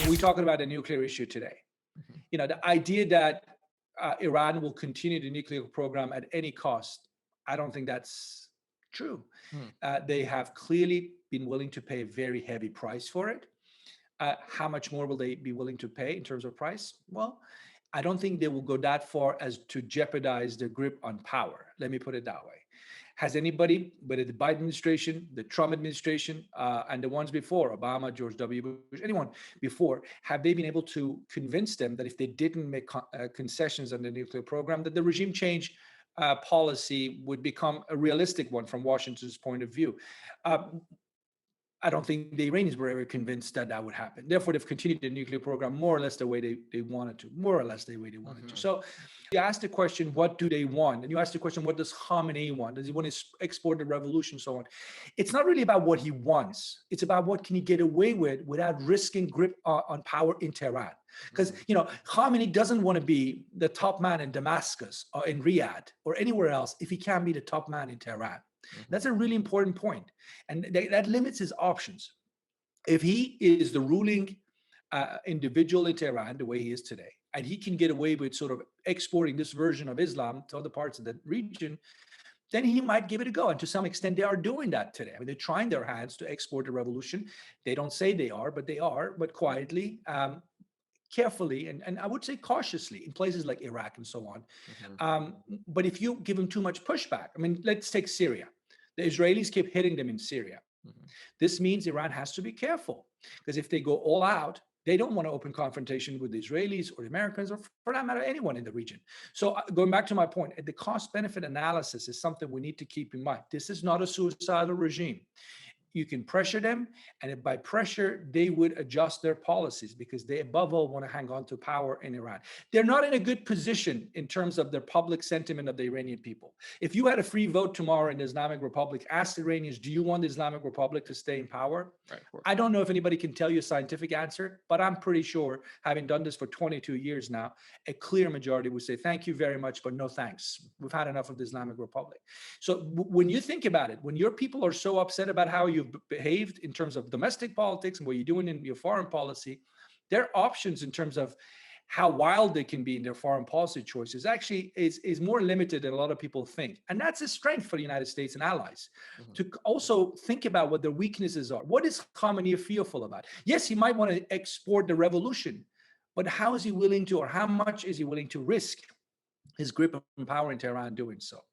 we're talking about the nuclear issue today. The idea that Iran will continue the nuclear program at any cost, I don't think that's true. They have clearly been willing to pay a very heavy price for it. How much more will they be willing to pay in terms of price? Well, I don't think they will go that far as to jeopardize their grip on power. Let me put it that way. Has anybody, whether the Biden administration, the Trump administration, and the ones before, Obama, George W. Bush, anyone before, have they been able to convince them that if they didn't make concessions on the nuclear program, that the regime change policy would become a realistic one from Washington's point of view? I don't think the Iranians were ever convinced that that would happen. Therefore, they've continued the nuclear program more or less the way they wanted to, more or less the way they wanted to. So you ask the question, what do they want? And you ask the question, what does Khamenei want? Does he want to export the revolution, so on? It's not really about what he wants. It's about what can he get away with without risking grip on power in Tehran. Because, Khamenei doesn't want to be the top man in Damascus or in Riyadh or anywhere else if he can't be the top man in Tehran. That's a really important point. And that limits his options. If he is the ruling individual in Tehran the way he is today, and he can get away with sort of exporting this version of Islam to other parts of the region, then he might give it a go. And to some extent, they are doing that today. I mean, they're trying their hands to export the revolution. They don't say they are, but quietly, carefully, and I would say cautiously in places like Iraq and so on. But if you give them too much pushback, I mean, let's take Syria. The Israelis keep hitting them in Syria. This means Iran has to be careful, because if they go all out, they don't want to open confrontation with the Israelis or the Americans, or for that matter, anyone in the region. So going back to my point, the cost-benefit analysis is something we need to keep in mind. This is not a suicidal regime. You can pressure them, and by pressure, they would adjust their policies because they, above all, want to hang on to power in Iran. They're not in a good position in terms of their public sentiment of the Iranian people. If you had a free vote tomorrow in the Islamic Republic, ask the Iranians, do you want the Islamic Republic to stay in power? Right. I don't know if anybody can tell you a scientific answer, but I'm pretty sure, having done this for 22 years now, a clear majority would say, thank you very much, but no thanks. We've had enough of the Islamic Republic. So when you think about it, when your people are so upset about how you've behaved in terms of domestic politics and what you're doing in your foreign policy, their options in terms of how wild they can be in their foreign policy choices actually is more limited than a lot of people think. And that's a strength for the United States and allies to also think about what their weaknesses are. What is Khamenei fearful about? Yes, he might want to export the revolution, but how is he willing to, or how much is he willing to risk his grip on power in Tehran doing so?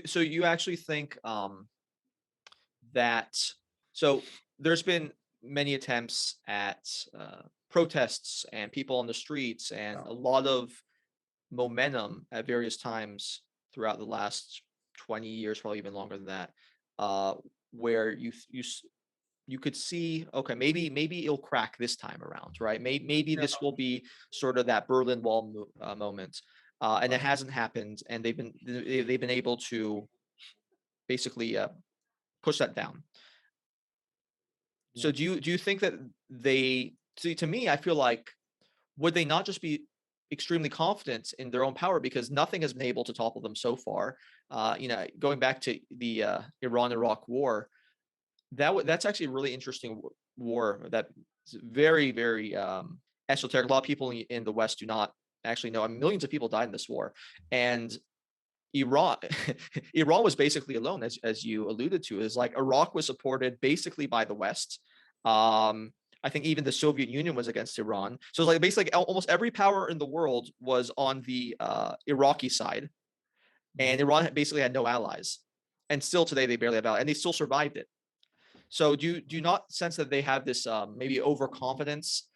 So you actually think so there's been many attempts at protests and people on the streets and a lot of momentum at various times throughout the last 20 years, probably even longer than that, where you could see, okay, maybe it'll crack this time around, right? Maybe this will be sort of that Berlin Wall moment, and it hasn't happened, and they've been able to basically push that down. So do you think that to me, I feel like, would they not just be extremely confident in their own power, because nothing has been able to topple them so far? Going back to the Iran-Iraq war, that's actually a really interesting war that's very, very esoteric. A lot of people in the West do not actually know. I mean, millions of people died in this war, and Iran was basically alone, as you alluded to. Is like Iraq was supported basically by the West. I think even the Soviet Union was against Iran. So it's like basically almost every power in the world was on the Iraqi side, and Iran basically had no allies. And still today they barely have allies, and they still survived it. So do you not sense that they have this maybe overconfidence,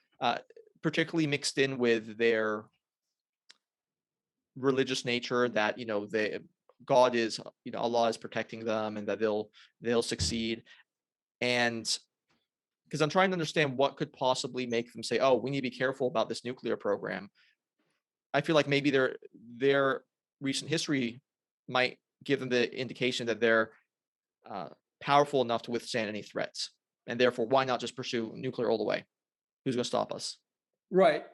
particularly mixed in with their religious nature, that God is, Allah is protecting them, and that they'll succeed? And because I'm trying to understand what could possibly make them say, oh, we need to be careful about this nuclear program. I feel like maybe their recent history might give them the indication that they're powerful enough to withstand any threats, and therefore why not just pursue nuclear all the way? Who's going to stop us? Right.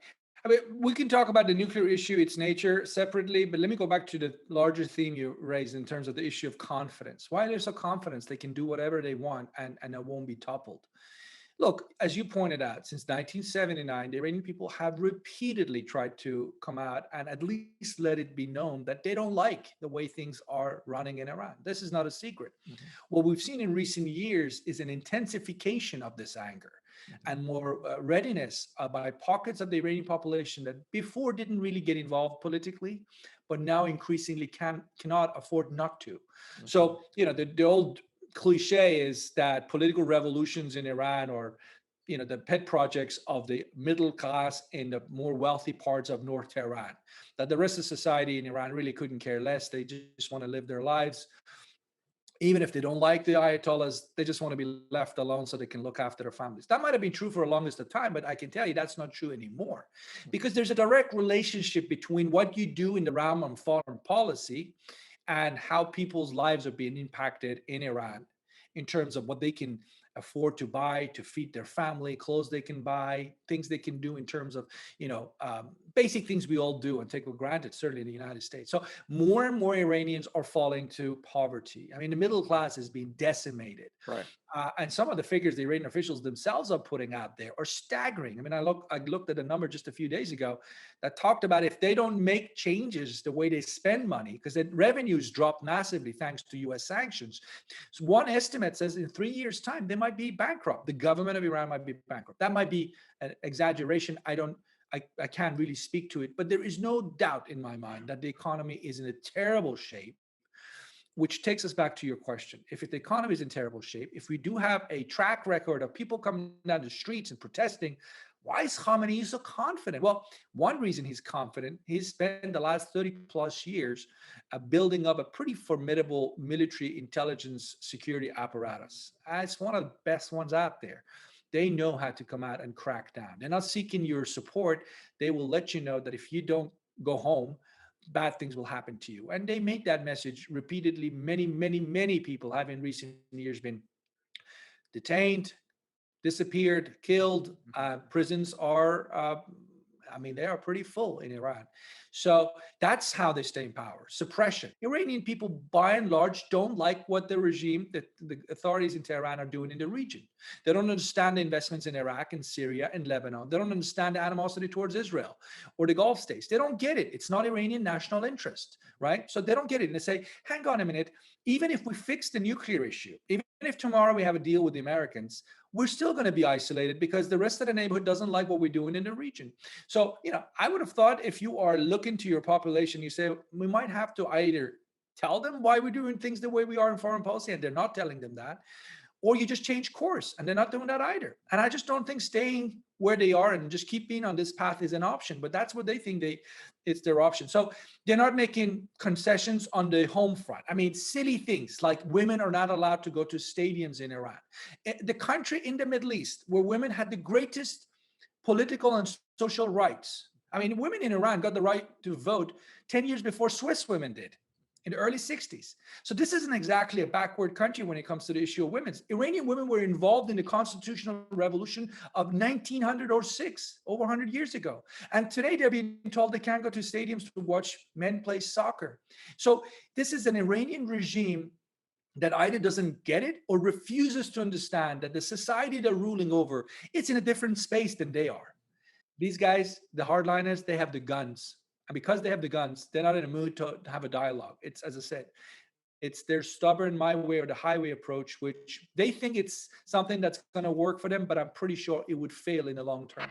I mean, we can talk about the nuclear issue, its nature, separately, but let me go back to the larger theme you raised in terms of the issue of confidence. Why they're so confident they can do whatever they want and it won't be toppled? Look, as you pointed out, since 1979, the Iranian people have repeatedly tried to come out and at least let it be known that they don't like the way things are running in Iran. This is not a secret. What we've seen in recent years is an intensification of this anger and more readiness by pockets of the Iranian population that before didn't really get involved politically, but now increasingly cannot afford not to. So, the old cliche is that political revolutions in Iran are, the pet projects of the middle class in the more wealthy parts of North Tehran, that the rest of society in Iran really couldn't care less. They just want to live their lives. Even if they don't like the Ayatollahs, they just want to be left alone so they can look after their families. That might have been true for the longest of time, but I can tell you that's not true anymore, because there's a direct relationship between what you do in the realm of foreign policy and how people's lives are being impacted in Iran in terms of what they can afford to buy to feed their family, clothes they can buy, things they can do in terms of, basic things we all do and take for granted, certainly in the United States. So more and more Iranians are falling to poverty. I mean, the middle class is being decimated. Right. And some of the figures the Iranian officials themselves are putting out there are staggering. I mean, I looked at a number just a few days ago that talked about if they don't make changes the way they spend money, because the revenues dropped massively thanks to U.S. sanctions. So one estimate says in 3 years' time, they might be bankrupt. The government of Iran might be bankrupt. That might be an exaggeration. I can't really speak to it, but there is no doubt in my mind that the economy is in a terrible shape, which takes us back to your question. If the economy is in terrible shape, if we do have a track record of people coming down the streets and protesting, why is Khamenei so confident? Well, one reason he's confident, he's spent the last 30 plus years building up a pretty formidable military intelligence security apparatus. It's one of the best ones out there. They know how to come out and crack down. They're not seeking your support. They will let you know that if you don't go home, bad things will happen to you. And they make that message repeatedly. Many, many, many people have in recent years been detained, disappeared, killed. Prisons are, they are pretty full in Iran. So that's how they stay in power. Suppression. Iranian people, by and large, don't like what the regime, the authorities in Tehran are doing in the region. They don't understand the investments in Iraq and Syria and Lebanon. They don't understand the animosity towards Israel or the Gulf states. They don't get it. It's not Iranian national interest, right? So they don't get it. And they say, hang on a minute, even if we fix the nuclear issue, even if tomorrow we have a deal with the Americans, we're still going to be isolated because the rest of the neighborhood doesn't like what we're doing in the region. So, I would have thought if you are looking to your population, you say, we might have to either tell them why we're doing things the way we are in foreign policy, and they're not telling them that, or you just change course, and they're not doing that either. And I just don't think staying where they are and just keep being on this path is an option, but that's what they think it's their option. So they're not making concessions on the home front. I mean, silly things like women are not allowed to go to stadiums in Iran. The country in the Middle East where women had the greatest political and social rights. I mean, women in Iran got the right to vote 10 years before Swiss women did, in the early 60s. So this isn't exactly a backward country when it comes to the issue of women. Iranian women were involved in the constitutional revolution of 1906, over 100 years ago. And today they're being told they can't go to stadiums to watch men play soccer. So this is an Iranian regime that either doesn't get it or refuses to understand that the society they're ruling over, it's in a different space than they are. These guys, the hardliners, they have the guns. And because they have the guns, they're not in a mood to have a dialogue. It's, as I said, it's their stubborn my way or the highway approach, which they think it's something that's going to work for them, but I'm pretty sure it would fail in the long term.